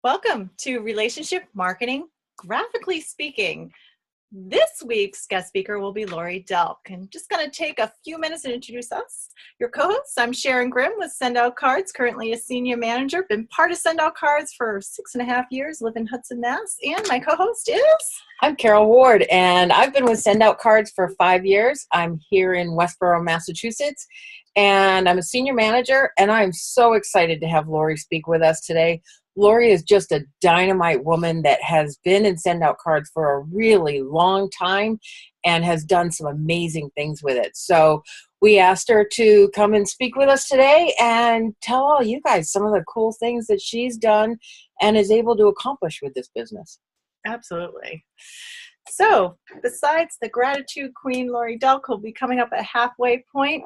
Welcome to Relationship Marketing, Graphically Speaking. This week's guest speaker will be Laurie Delk. I'm just going to take a few minutes and introduce us. Your co-hosts, I'm Sharon Grimm with SendOutCards, currently a senior manager, been part of SendOutCards for 6.5 years, live in Hudson, Mass. And my co-host is? I'm Carol Ward, and I've been with SendOutCards for 5 years. I'm here in Westborough, Massachusetts, and I'm a senior manager, and I'm so excited to have Laurie speak with us today. Laurie is just a dynamite woman that has been in SendOutCards for a really long time and has done some amazing things with it. So we asked her to come and speak with us today and tell all you guys some of the cool things that she's done and is able to accomplish with this business. Absolutely. So besides the Gratitude Queen, Laurie Delk, will be coming up at halfway point,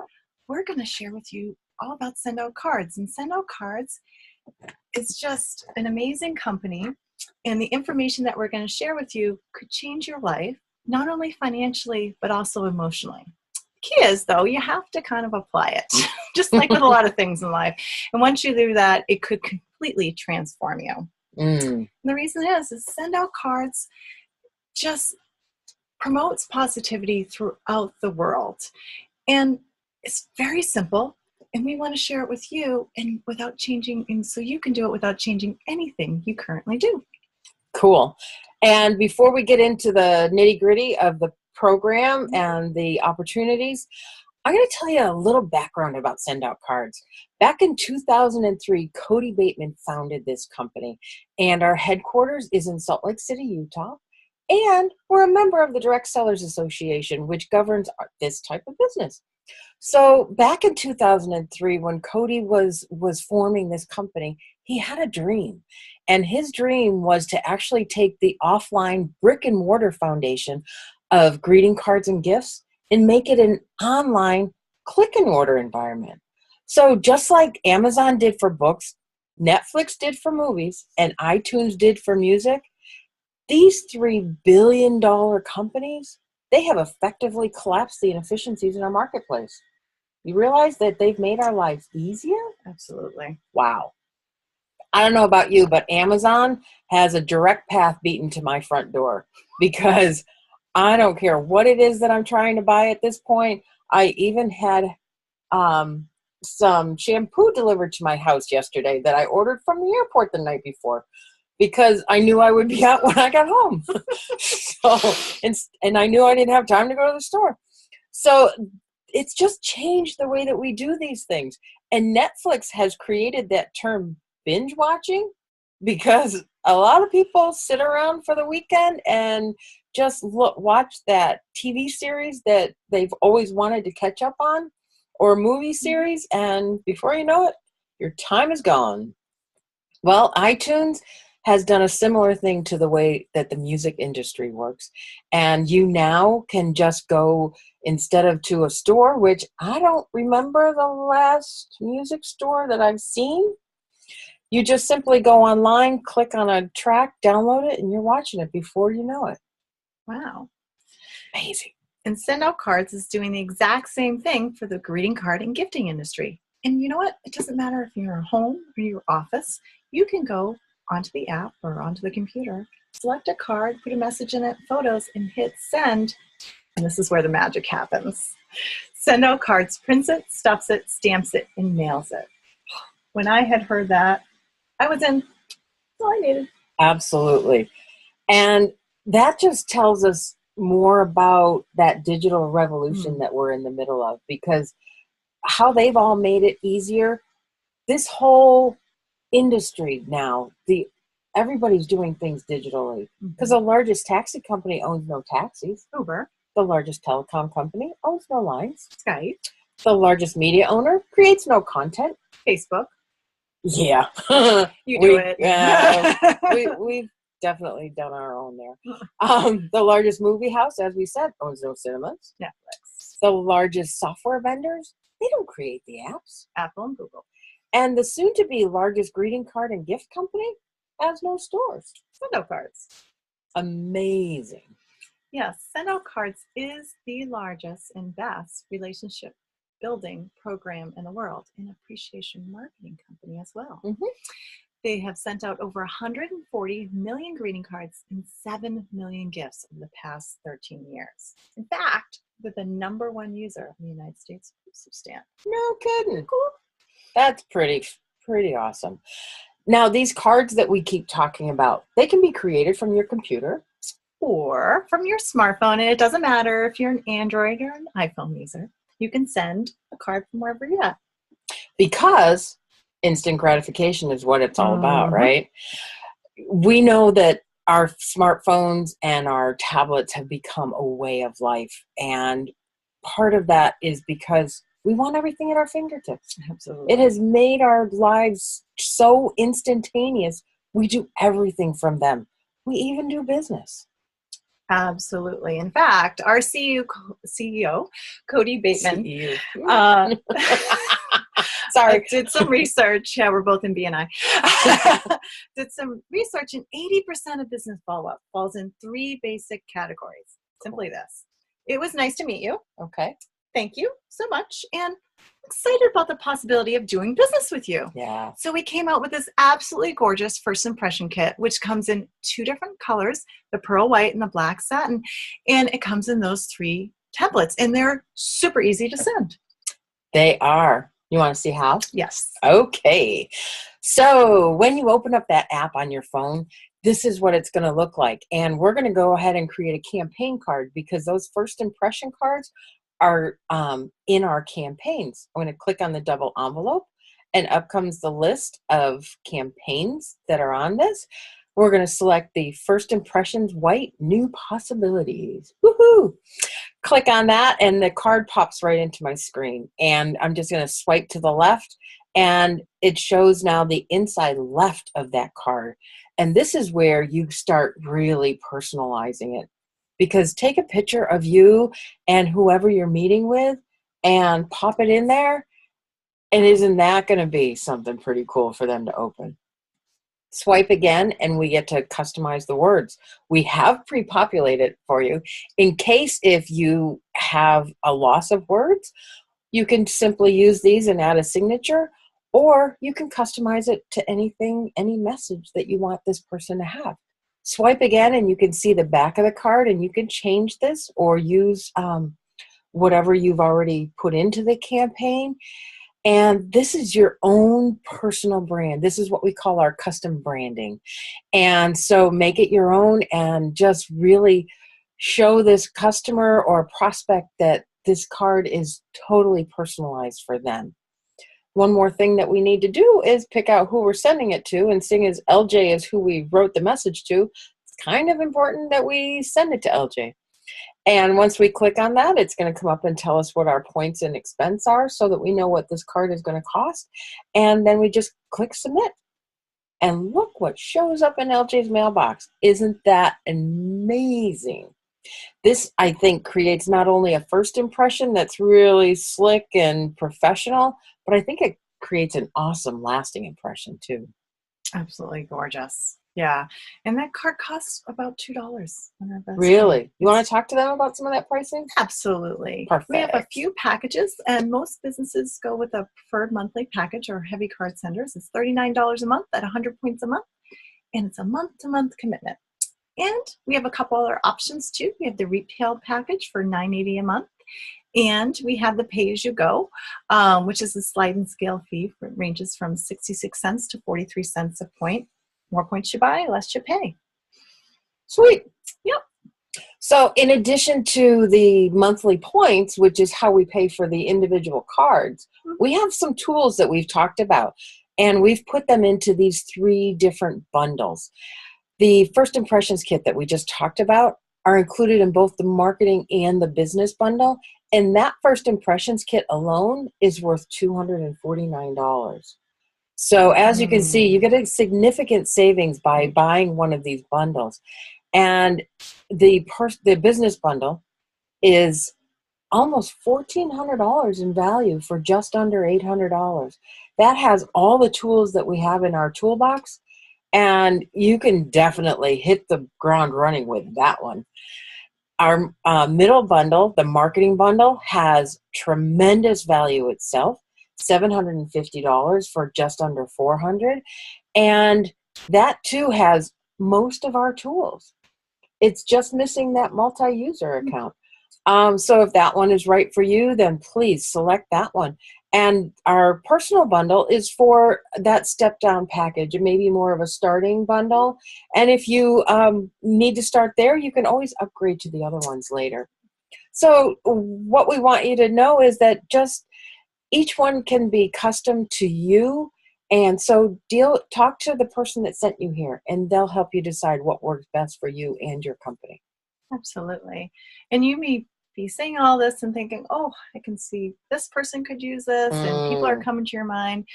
we're going to share with you all about SendOutCards. And SendOutCards is just an amazing company, and the information that we're going to share with you could change your life, not only financially, but also emotionally. The key is, though, you have to kind of apply it, just like with a lot of things in life. And once you do that, it could completely transform you. And the reason is SendOutCards just promotes positivity throughout the world. And it's very simple. And we want to share it with you and without changing, and so you can do it without changing anything you currently do. Cool. And before we get into the nitty-gritty of the program and the opportunities, I'm going to tell you a little background about SendOutCards. Back in 2003, Cody Bateman founded this company, and our headquarters is in Salt Lake City, Utah. And we're a member of the Direct Sellers Association, which governs this type of business. So back in 2003, when Cody was forming this company, he had a dream. And his dream was to actually take the offline brick and mortar foundation of greeting cards and gifts and make it an online click and order environment. So just like Amazon did for books, Netflix did for movies, and iTunes did for music, these $3 billion companies, they have effectively collapsed the inefficiencies in our marketplace. You realize that they've made our lives easier? Absolutely. Wow. I don't know about you, but Amazon has a direct path beaten to my front door because I don't care what it is that I'm trying to buy at this point. I even had some shampoo delivered to my house yesterday that I ordered from the airport the night before, because I knew I would be out when I got home. And I knew I didn't have time to go to the store. So it's just changed the way that we do these things. And Netflix has created that term binge watching because a lot of people sit around for the weekend and just watch that TV series that they've always wanted to catch up on, or a movie series, and before you know it, your time is gone. Well, iTunes has done a similar thing to the way that the music industry works. And you now can just go, instead of to a store, which I don't remember the last music store that I've seen, you just simply go online, click on a track, download it, and you're watching it before you know it. Wow. Amazing. And SendOutCards is doing the exact same thing for the greeting card and gifting industry. And you know what? It doesn't matter if you're at home or your office. You can go onto the app or onto the computer, select a card, put a message in it, photos, and hit send. And this is where the magic happens. SendOutCards prints it, stuffs it, stamps it, and mails it. When I had heard that, I was in. That's all I needed. Absolutely. And that just tells us more about that digital revolution that we're in the middle of, because how they've all made it easier. This whole industry now, everybody's doing things digitally, because the largest taxi company owns no taxis. Uber. The largest telecom company owns no lines. Skype. The largest media owner creates no content. Facebook. Yeah. You do it. We've definitely done our own there. The largest movie house, as we said, owns no cinemas. Netflix. The largest software vendors, they don't create the apps. Apple and Google. And the soon-to-be largest greeting card and gift company has no stores. SendOutCards. Amazing. Yes, SendOutCards is the largest and best relationship building program in the world, and appreciation marketing company as well. They have sent out over 140 million greeting cards and 7 million gifts in the past 13 years. In fact, they're the #1 user of the United States postage stamp. No kidding. Cool. That's pretty awesome. Now, these cards that we keep talking about, they can be created from your computer or from your smartphone, and it doesn't matter if you're an Android or an iPhone user. You can send a card from wherever you're at. Because instant gratification is what it's all about, Mhm. right? We know that our smartphones and our tablets have become a way of life. And part of that is because we want everything at our fingertips. Absolutely. It has made our lives so instantaneous. We do everything from them. We even do business. Absolutely. In fact, our CEO Cody Bateman, CEO. Sorry, did some research. Yeah, we're both in BNI. Did some research, and 80% of business follow-up falls in 3 basic categories. Simply this: it was nice to meet you. Okay. Thank you so much, and excited about the possibility of doing business with you. Yeah. So we came out with this absolutely gorgeous first impression kit, which comes in 2 different colors, the pearl white and the black satin, and it comes in those 3 templates, and they're super easy to send. They are. You want to see how? Yes. Okay. So when you open up that app on your phone, this is what it's going to look like. And we're going to go ahead and create a campaign card because those first impression cards are in our campaigns. I'm going to click on the double envelope, and up comes the list of campaigns that are on this. We're going to select the first impressions white new possibilities. Woohoo! Click on that, and the card pops right into my screen. And I'm just going to swipe to the left, and it shows now the inside left of that card. And this is where you start really personalizing it. Because take a picture of you and whoever you're meeting with and pop it in there. And isn't that going to be something pretty cool for them to open? Swipe again, and we get to customize the words. We have pre-populated for you. In case if you have a loss of words, you can simply use these and add a signature, or you can customize it to anything, any message that you want this person to have. Swipe again, and you can see the back of the card, and you can change this or use whatever you've already put into the campaign. And this is your own personal brand. This is what we call our custom branding. And so make it your own and just really show this customer or prospect that this card is totally personalized for them. One more thing that we need to do is pick out who we're sending it to, and seeing as LJ is who we wrote the message to, it's kind of important that we send it to LJ. And once we click on that, it's going to come up and tell us what our points and expense are so that we know what this card is going to cost. And then we just click submit. And look what shows up in LJ's mailbox. Isn't that amazing? This, I think, creates not only a first impression that's really slick and professional, but I think it creates an awesome lasting impression too. Absolutely gorgeous. Yeah. And that card costs about $2 on our best. Really? You want to talk to them about some of that pricing? Absolutely. Perfect. We have a few packages, and most businesses go with a preferred monthly package or heavy card senders. It's $39 a month at 100 points a month, and it's a month-to-month commitment. And we have a couple other options too. We have the retail package for $9.80 a month. And we have the pay-as-you-go, which is a slide and scale fee. It ranges from 66 cents to 43 cents a point. More points you buy, less you pay. Sweet. Yep. So in addition to the monthly points, which is how we pay for the individual cards, we have some tools that we've talked about, and we've put them into these 3 different bundles. The first impressions kit that we just talked about are included in both the marketing and the business bundle. And that first impressions kit alone is worth $249. So as you can see, you get a significant savings by buying one of these bundles. And the business bundle is almost $1,400 in value for just under $800. That has all the tools that we have in our toolbox. And you can definitely hit the ground running with that one. Our middle bundle, the marketing bundle, has tremendous value itself. $750 for just under $400. And that too has most of our tools. It's just missing that multi-user account. So if that one is right for you, then please select that one. And our personal bundle is for that step-down package. It may be more of a starting bundle. And if you need to start there, you can always upgrade to the other ones later. So what we want you to know is that just each one can be custom to you. And so talk to the person that sent you here, and they'll help you decide what works best for you and your company. Absolutely. And you may be saying all this and thinking, oh, I can see this person could use this, and people are coming to your mind.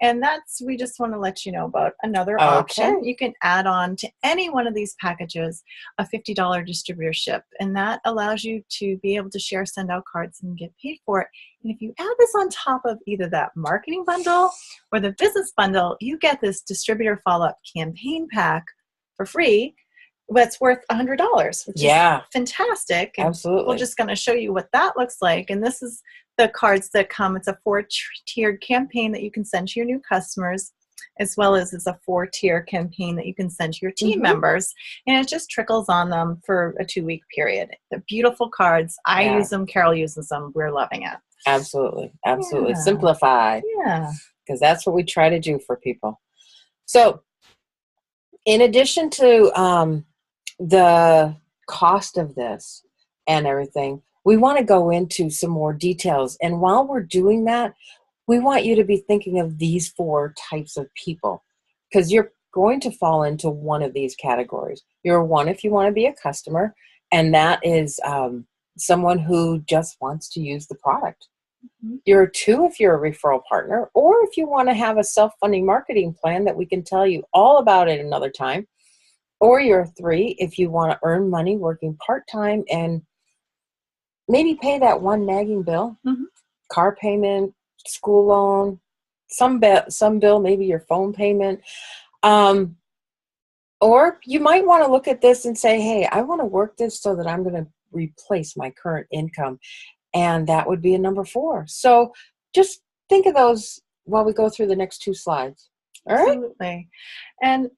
And we just want to let you know about another option. You can add on to any one of these packages a $50 distributorship, and that allows you to be able to share SendOutCards and get paid for it. And if you add this on top of either that marketing bundle or the business bundle, you get this distributor follow-up campaign pack for free. That's worth $100, which is fantastic. And absolutely. we're just going to show you what that looks like. And this is the cards that come. It's a 4-tiered campaign that you can send to your new customers, as well as it's a 4-tier campaign that you can send to your team members. And it just trickles on them for a 2-week period. They're beautiful cards. I use them. Carol uses them. We're loving it. Absolutely. Absolutely. Simplify. Yeah. Because that's what we try to do for people. So in addition to the cost of this and everything, we want to go into some more details. And while we're doing that, we want you to be thinking of these 4 types of people, because you're going to fall into one of these categories. You're 1 if you want to be a customer, and that is someone who just wants to use the product. You're 2 if you're a referral partner, or if you want to have a self-funding marketing plan that we can tell you all about at another time. Or you're 3 if you want to earn money working part-time and maybe pay that one nagging bill, car payment, school loan, some bill, maybe your phone payment. Or you might want to look at this and say, hey, I want to work this so that I'm going to replace my current income. And that would be a number 4. So just think of those while we go through the next 2 slides. All right? Absolutely. And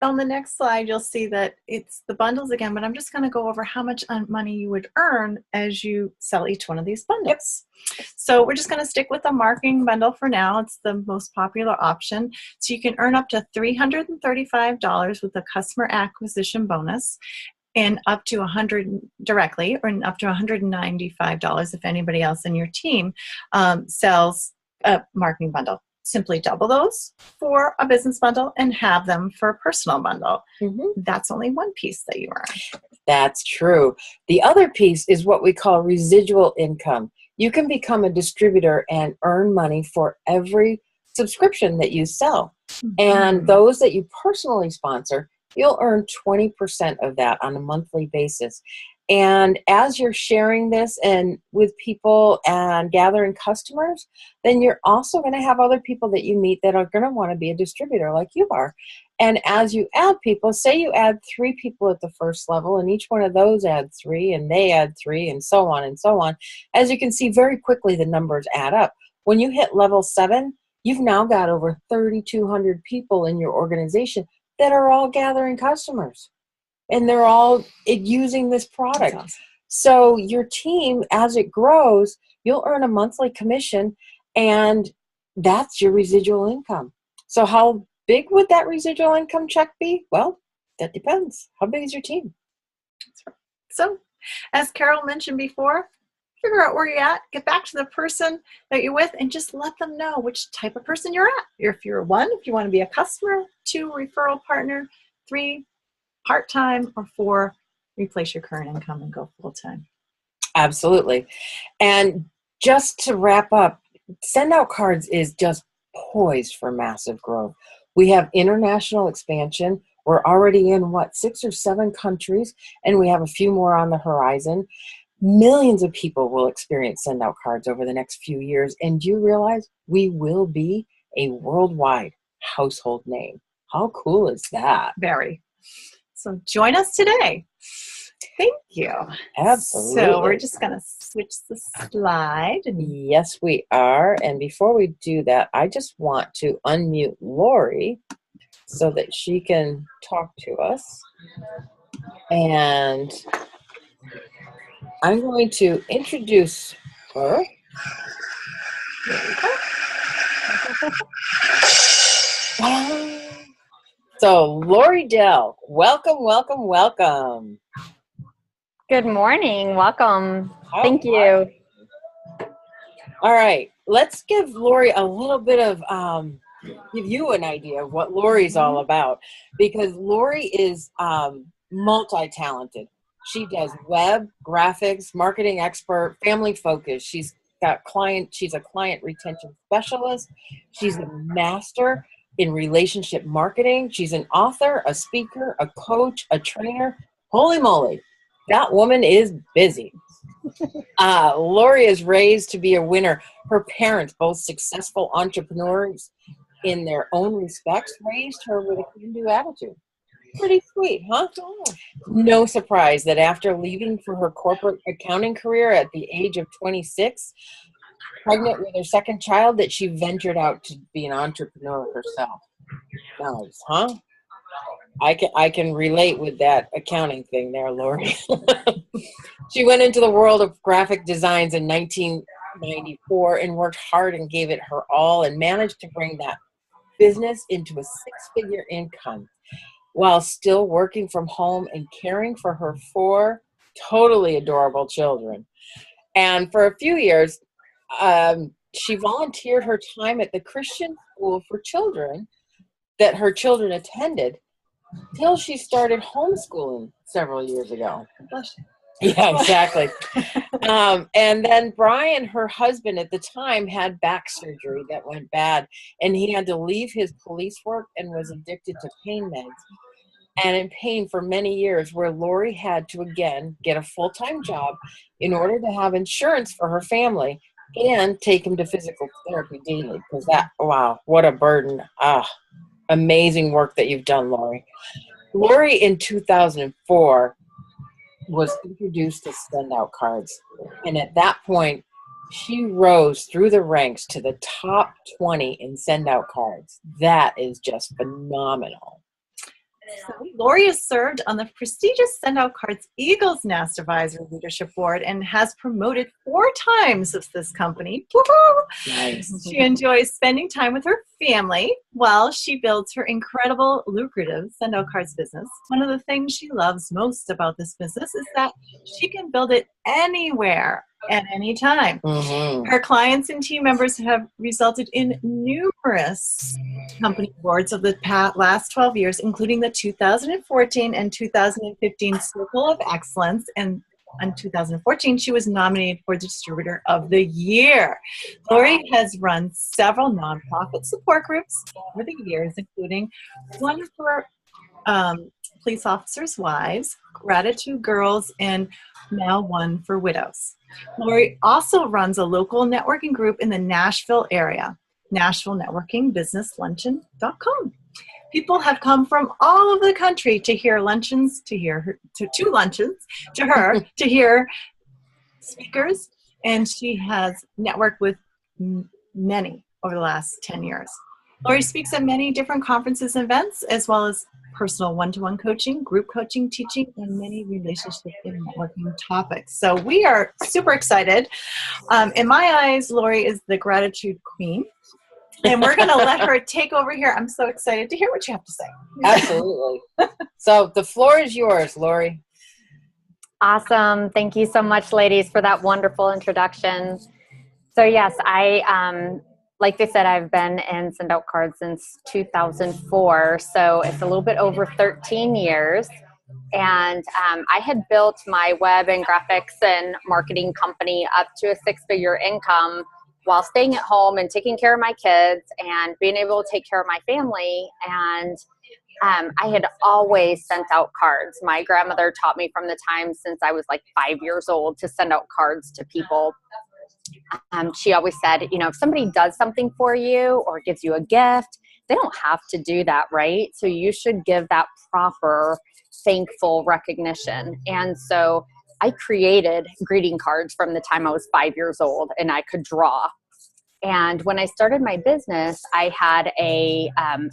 on the next slide, you'll see that it's the bundles again, but I'm just going to go over how much money you would earn as you sell each one of these bundles. So we're just going to stick with the marketing bundle for now. It's the most popular option. So you can earn up to $335 with a customer acquisition bonus, and up to $100 directly, or up to $195 if anybody else in your team sells a marketing bundle. Simply double those for a business bundle and have them for a personal bundle. That's only one piece that you earn. That's true. The other piece is what we call residual income. You can become a distributor and earn money for every subscription that you sell. And those that you personally sponsor, you'll earn 20% of that on a monthly basis. And as you're sharing this and with people and gathering customers, then you're also going to have other people that you meet that are going to want to be a distributor like you are. And as you add people, say you add 3 people at the first level, and each one of those adds 3, and they add 3, and so on and so on. As you can see, very quickly the numbers add up. When you hit level 7, you've now got over 3,200 people in your organization that are all gathering customers. And they're all using this product. Awesome. So your team, as it grows, you'll earn a monthly commission, and that's your residual income. So how big would that residual income check be? Well, that depends. How big is your team? So, as Carol mentioned before, figure out where you're at, get back to the person that you're with, and just let them know which type of person you're at. If you're 1, if you want to be a customer, 2, referral partner, 3, part-time, or 4, replace your current income and go full-time. Absolutely. And just to wrap up, SendOutCards is just poised for massive growth. We have international expansion. We're already in, 6 or 7 countries, and we have a few more on the horizon. Millions of people will experience SendOutCards over the next few years, and you realize we will be a worldwide household name. How cool is that? Very. So join us today. Thank you. Absolutely. So we're just going to switch the slide. Yes, we are. And before we do that, I just want to unmute Laurie so that she can talk to us. And I'm going to introduce her. So, Laurie Delk, welcome, welcome, welcome. Good morning. Welcome. Thank you. All right, let's give Laurie a little bit of, give you an idea of what Laurie's all about, because Laurie is multi-talented. She does web, graphics, marketing expert, family focus. She's a client retention specialist. She's a master in relationship marketing. She's an author, a speaker, a coach, a trainer. Holy moly, that woman is busy. Laurie is raised to be a winner. Her parents, both successful entrepreneurs in their own respects, raised her with a can-do attitude. Pretty sweet, huh? No surprise that after leaving for her corporate accounting career at the age of 26, pregnant with her second child, that she ventured out to be an entrepreneur herself. Nice, huh? I can relate with that accounting thing there, Laurie. She went into the world of graphic designs in 1994 and worked hard and gave it her all and managed to bring that business into a six-figure income while still working from home and caring for her 4 totally adorable children. And for a few years, she volunteered her time at the Christian school for children that her children attended till she started homeschooling several years ago. Yeah, exactly. And then Brian, her husband at the time, had back surgery that went bad, and he had to leave his police work and was addicted to pain meds and in pain for many years, where Laurie had to again get a full-time job in order to have insurance for her family and take him to physical therapy daily. Because wow, what a burden. Amazing work that you've done, Laurie. Laurie in 2004 was introduced to SendOutCards, and at that point she rose through the ranks to the top 20 in SendOutCards. That is just phenomenal. So Laurie has served on the prestigious SendOutCards Eagles Nest Advisory Leadership Board and has promoted 4 times of this company. Woo-hoo! Nice. She enjoys spending time with her family while she builds her incredible, lucrative SendOutCards business. One of the things she loves most about this business is that she can build it anywhere at any time. Mm-hmm. Her clients and team members have resulted in numerous company awards of the last 12 years, including the 2014 and 2015 Circle of Excellence. And in 2014, she was nominated for Distributor of the Year. Laurie has run several nonprofit support groups over the years, including one for police officers' wives, Gratitude Girls, and now one for widows. Laurie also runs a local networking group in the Nashville area, NashvilleNetworkingBusinessLuncheon.com. People have come from all over the country to hear luncheons, to hear her, to hear speakers, and she has networked with many over the last 10 years. Laurie speaks at many different conferences and events, as well as personal one-to-one coaching, group coaching, teaching, and many relationship and networking topics. So we are super excited. In my eyes, Laurie is the gratitude queen. And we're going to let her take over here. I'm so excited to hear what you have to say. Absolutely. So the floor is yours, Laurie. Awesome. Thank you so much, ladies, for that wonderful introduction. So yes, like they said, I've been in SendOutCards since 2004. So it's a little bit over 13 years. And I had built my web and graphics and marketing company up to a 6-figure income while staying at home and taking care of my kids and being able to take care of my family. And I had always sent out cards. My grandmother taught me from the time since I was like 5 years old to send out cards to people. She always said, if somebody does something for you or gives you a gift, they don't have to do that, right? So you should give that proper, thankful recognition. And so I created greeting cards from the time I was 5 years old, and I could draw. And when I started my business, I had a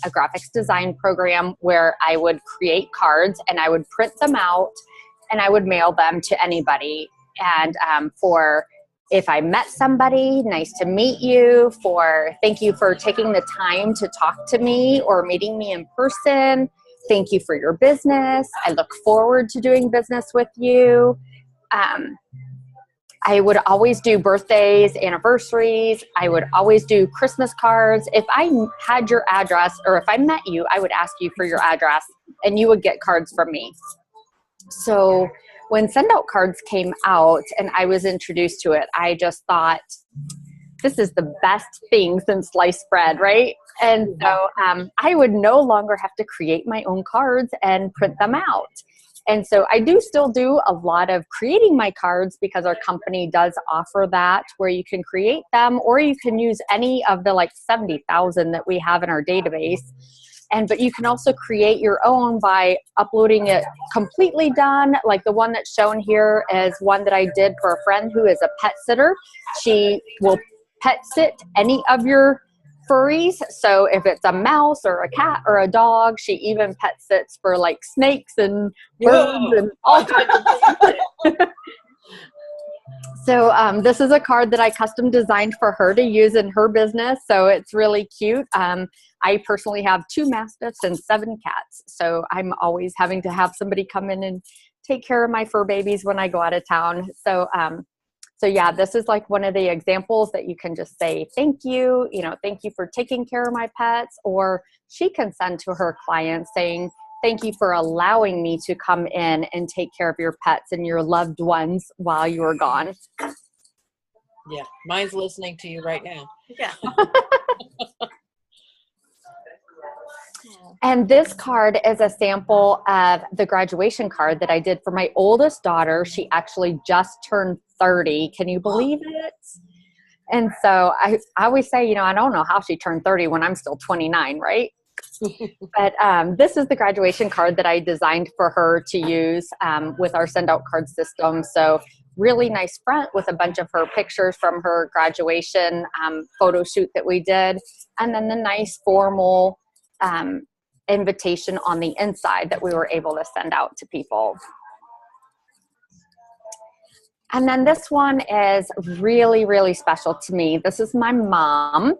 graphics design program where I would create cards and I would print them out and I would mail them to anybody. And for if I met somebody, nice to meet you, for thank you for taking the time to talk to me or meeting me in person. Thank you for your business. I look forward to doing business with you. I would always do birthdays, anniversaries. I would always do Christmas cards. If I had your address or if I met you, I would ask you for your address and you would get cards from me. So when SendOutCards came out and I was introduced to it, I just thought, this is the best thing since sliced bread, right? And so I would no longer have to create my own cards and print them out. And so I do still do a lot of creating my cards because our company does offer that where you can create them or you can use any of the like 70,000 that we have in our database. But you can also create your own by uploading it completely done. Like the one that's shown here is one that I did for a friend who is a pet sitter. She will pet sit any of your furries. So if it's a mouse or a cat or a dog, she even pet sits for like snakes and birds and all kinds of things. So this is a card that I custom designed for her to use in her business. So it's really cute. I personally have 2 mastiffs and 7 cats. So I'm always having to have somebody come in and take care of my fur babies when I go out of town. So yeah, this is like one of the examples that you can just say, thank you, thank you for taking care of my pets. Or she can send to her clients saying, thank you for allowing me to come in and take care of your pets and your loved ones while you were gone. Yeah, mine's listening to you right now. Yeah. And this card is a sample of the graduation card that I did for my oldest daughter. She actually just turned 30. Can you believe it? And so I always say, I don't know how she turned 30 when I'm still 29, right? But this is the graduation card that I designed for her to use with our SendOutCard system. So really nice front with a bunch of her pictures from her graduation photo shoot that we did. And then the nice formal invitation on the inside that we were able to send out to people. And then this one is really, really special to me. This is my mom.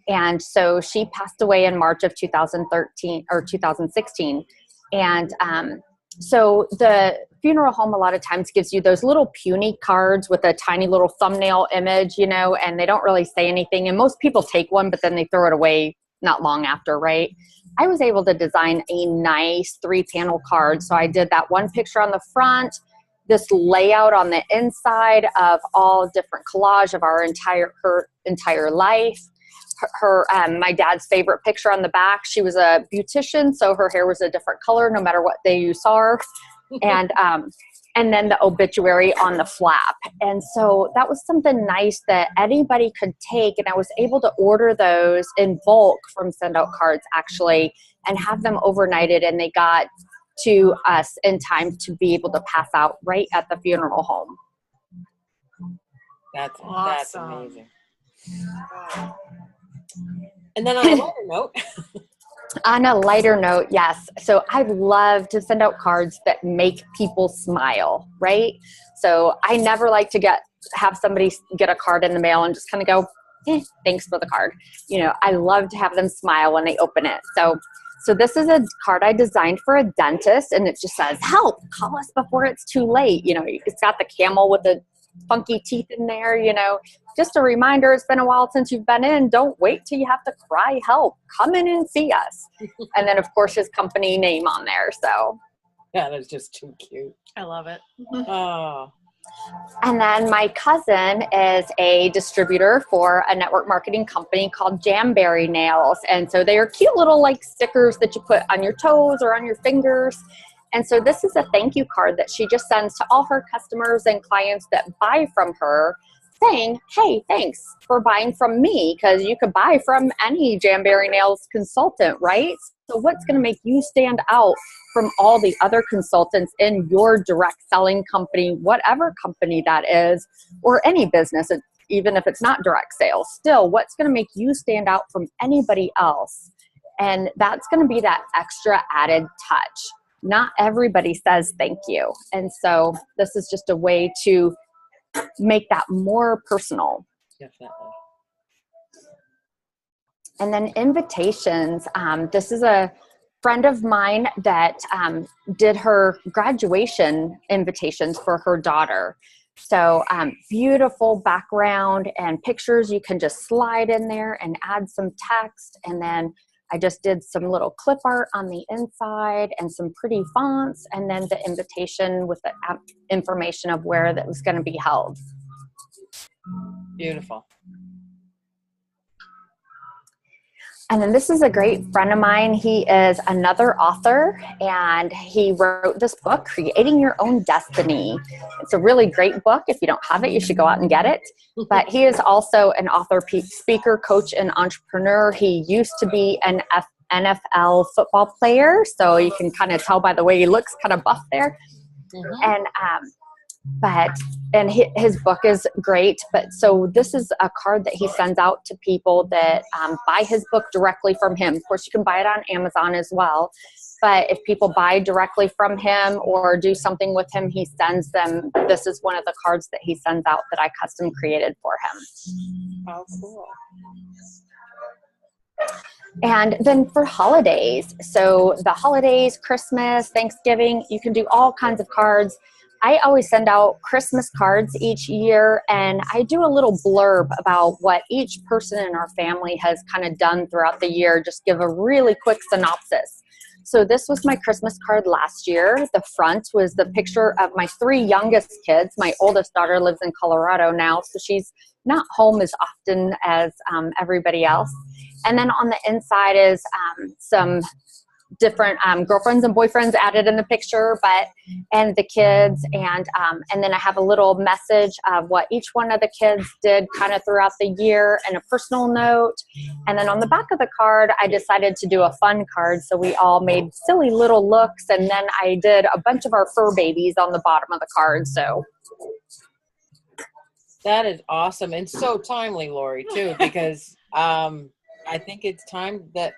And so she passed away in March of 2013 or 2016. And so the funeral home a lot of times gives you those little puny cards with a tiny little thumbnail image, and they don't really say anything. And most people take one, but then they throw it away not long after, right? I was able to design a nice 3-panel card. So I did that one picture on the front, this layout on the inside of all different collage of her entire life. My dad's favorite picture on the back. She was a beautician, so her hair was a different color no matter what day you saw her. And then the obituary on the flap. And so that was something nice that anybody could take. And I was able to order those in bulk from SendOutCards actually and have them overnighted. And they got to us in time to be able to pass out right at the funeral home. That's Awesome. amazing. And then on a lighter note. On a lighter note, yes. So I love to send out cards that make people smile, right? So I never like to have somebody get a card in the mail and just kind of go, thanks for the card. I love to have them smile when they open it. So this is a card I designed for a dentist, and it just says, help, call us before it's too late. It's got the camel with the funky teeth in there, just a reminder, it's been a while since you've been in. Don't wait till you have to cry help. Come in and see us. And then, of course, his company name on there. So that is just too cute. I love it. Oh. And then my cousin is a distributor for a network marketing company called Jamberry Nails. And so they are cute little like stickers that you put on your toes or on your fingers. And so this is a thank you card that she just sends to all her customers and clients that buy from her, saying, hey, thanks for buying from me, because you could buy from any Jamberry Nails consultant, right? So what's going to make you stand out from all the other consultants in your direct selling company, whatever company that is, or any business, even if it's not direct sales? Still, what's going to make you stand out from anybody else? And that's going to be that extra added touch. Not everybody says thank you. And so this is just a way to make that more personal. Definitely. And then invitations. This is a friend of mine that did her graduation invitations for her daughter. So beautiful background and pictures. You can just slide in there and add some text. And then I just did some little clip art on the inside and some pretty fonts, and then the invitation with the information of where that was going to be held. Beautiful. And then this is a great friend of mine. He is another author, and he wrote this book, Creating Your Own Destiny. It's a really great book. If you don't have it, you should go out and get it. But he is also an author, speaker, coach, and entrepreneur. He used to be an NFL football player, so you can kind of tell by the way he looks, kind of buff there. Mm-hmm. And his book is great. But so this is a card that he sends out to people that buy his book directly from him. Of course, you can buy it on Amazon as well. But if people buy directly from him or do something with him, he sends them. This is one of the cards that he sends out that I custom created for him. How cool. And then for holidays, so the holidays, Christmas, Thanksgiving, you can do all kinds of cards. I always send out Christmas cards each year, and I do a little blurb about what each person in our family has kind of done throughout the year, just give a really quick synopsis. So this was my Christmas card last year. The front was the picture of my 3 youngest kids. My oldest daughter lives in Colorado now, so she's not home as often as everybody else. And then on the inside is some different girlfriends and boyfriends added in the picture, and the kids, and then I have a little message of what each one of the kids did kind of throughout the year, and a personal note. And then on the back of the card, I decided to do a fun card, so we all made silly little looks, and then I did a bunch of our fur babies on the bottom of the card. So that is awesome, and so timely, Laurie, too, because I think it's time that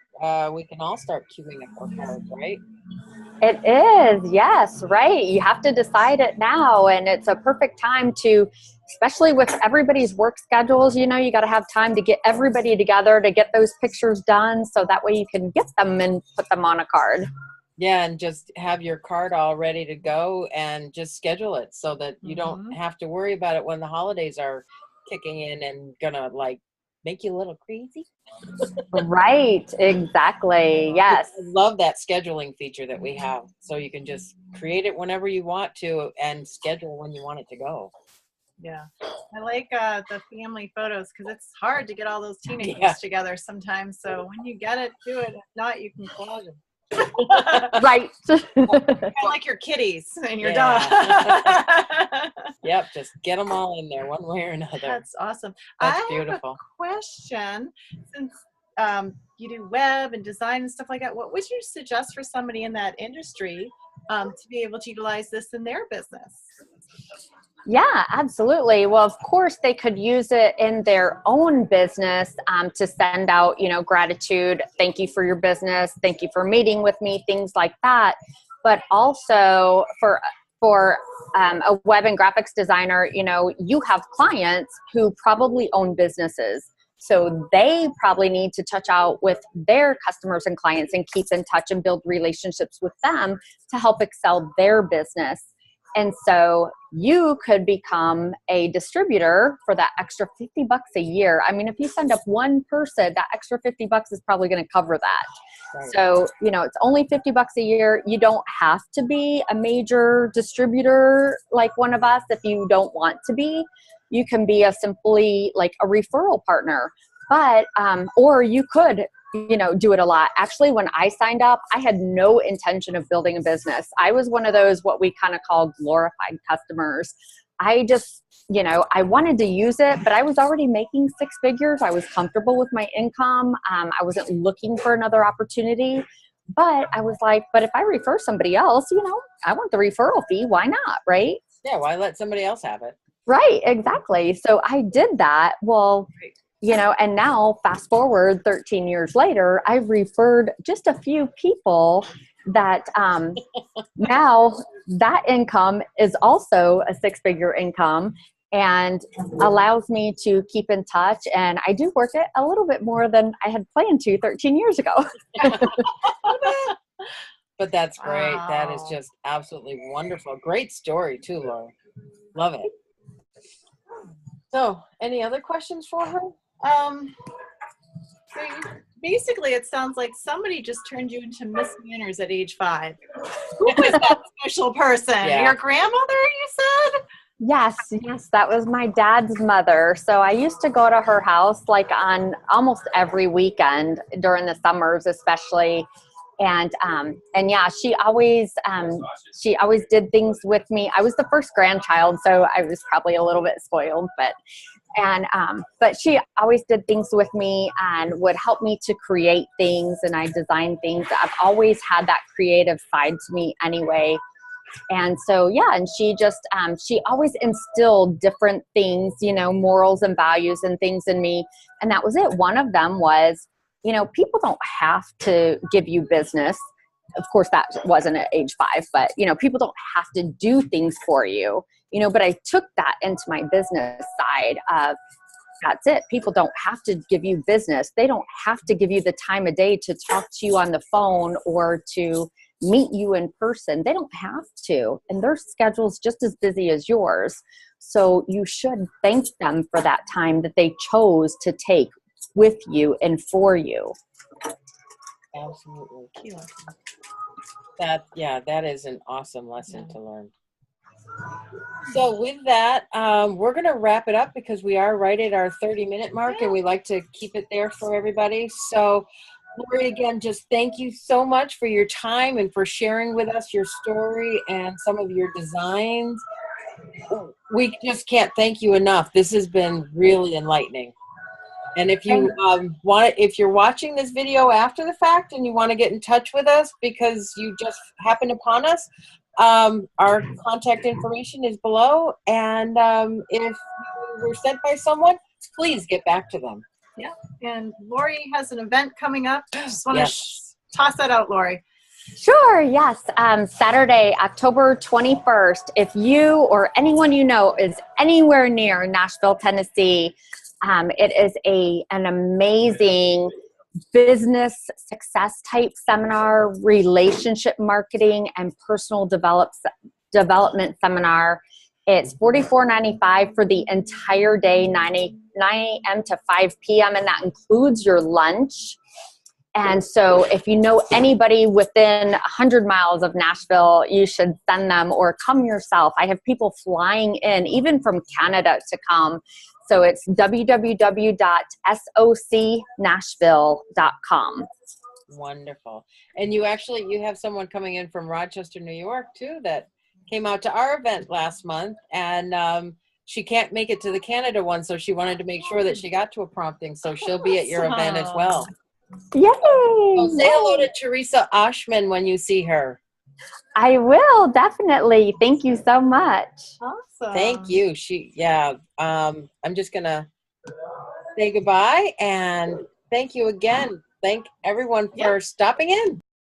we can all start queuing up our cards, right? It is, yes, right. You have to decide it now, and it's a perfect time to, especially with everybody's work schedules, you got to have time to get everybody together to get those pictures done, so that way you can get them and put them on a card. Yeah, and just have your card all ready to go and just schedule it so that you don't have to worry about it when the holidays are kicking in and gonna make you a little crazy. Right, exactly. Yes. I love that scheduling feature that we have, so you can just create it whenever you want to and schedule when you want it to go. Yeah, I like the family photos because it's hard to get all those teenagers together sometimes. So when you get it, do it. If not, you can collage them. Right. Kind of like your kitties and your dog. Yep, just get them all in there one way or another. That's awesome. That's beautiful. I have a question. Since you do web and design and stuff like that, what would you suggest for somebody in that industry to be able to utilize this in their business? Yeah, absolutely. Well, of course, they could use it in their own business to send out, gratitude. Thank you for your business. Thank you for meeting with me, things like that. But also for a web and graphics designer, you have clients who probably own businesses. So they probably need to touch out with their customers and clients and keep in touch and build relationships with them to help excel their business. And so you could become a distributor for that extra $50 a year. I mean, if you send up one person, that extra $50 is probably going to cover that. Right. So, it's only $50 a year. You don't have to be a major distributor like one of us if you don't want to be. You can be simply like a referral partner, but, or you could do it a lot. Actually, when I signed up, I had no intention of building a business. I was one of those, what we kind of call glorified customers. I just, I wanted to use it, but I was already making six figures. I was comfortable with my income. I wasn't looking for another opportunity, but I was like, but if I refer somebody else, I want the referral fee. Why not? Right? Yeah. Why let somebody else have it? Right. Exactly. So I did that. Well, and now fast forward 13 years later, I've referred just a few people that now that income is also a six-figure income and allows me to keep in touch. And I do work it a little bit more than I had planned to 13 years ago. But that's great. Wow. That is just absolutely wonderful. Great story too, Laura. Love it. So, any other questions for her? Basically, it sounds like somebody just turned you into Miss Manners at age 5. Who was that special person? Yeah. Your grandmother, you said? Yes, that was my dad's mother. So I used to go to her house like on almost every weekend during the summers, especially. And yeah, she always did things with me. I was the first grandchild, so I was probably a little bit spoiled, but she always did things with me and would help me to create things, and I designed things. I've always had that creative side to me anyway. And so, yeah, and she just, she always instilled different things, morals and values and things in me. And that was it. One of them was, people don't have to give you business. Of course, that wasn't at age 5, but, people don't have to do things for you, but I took that into my business side of, that's it. People don't have to give you business. They don't have to give you the time of day to talk to you on the phone or to meet you in person. They don't have to. And their schedule's just as busy as yours. So you should thank them for that time that they chose to take with you and for you. Absolutely. That is an awesome lesson to learn. So with that, we're going to wrap it up because we are right at our 30-minute mark and we like to keep it there for everybody. So Laurie, again, just thank you so much for your time and for sharing with us your story and some of your designs. We just can't thank you enough. This has been really enlightening. And if you if you're watching this video after the fact and you want to get in touch with us because you just happened upon us, our contact information is below. And if you were sent by someone, please get back to them. Yeah. And Laurie has an event coming up. Just want to toss that out, Laurie. Sure, yes. Saturday, October 21st. If you or anyone you know is anywhere near Nashville, Tennessee, it is an amazing business success type seminar, relationship marketing, and personal development seminar. It's $44.95 for the entire day, 9 a.m. to 5 p.m., and that includes your lunch. And so if you know anybody within 100 miles of Nashville, you should send them or come yourself. I have people flying in, even from Canada, to come. So it's www.socnashville.com. Wonderful. And you have someone coming in from Rochester, New York, too, that came out to our event last month. And she can't make it to the Canada one, so she wanted to make sure that she got to a prompting. So she'll be at your event as well. Yay! So say hello to Teresa Oshman when you see her. I will, definitely. Thank you so much. Awesome. Thank you. I'm just going to say goodbye and thank you again. Thank everyone for stopping in.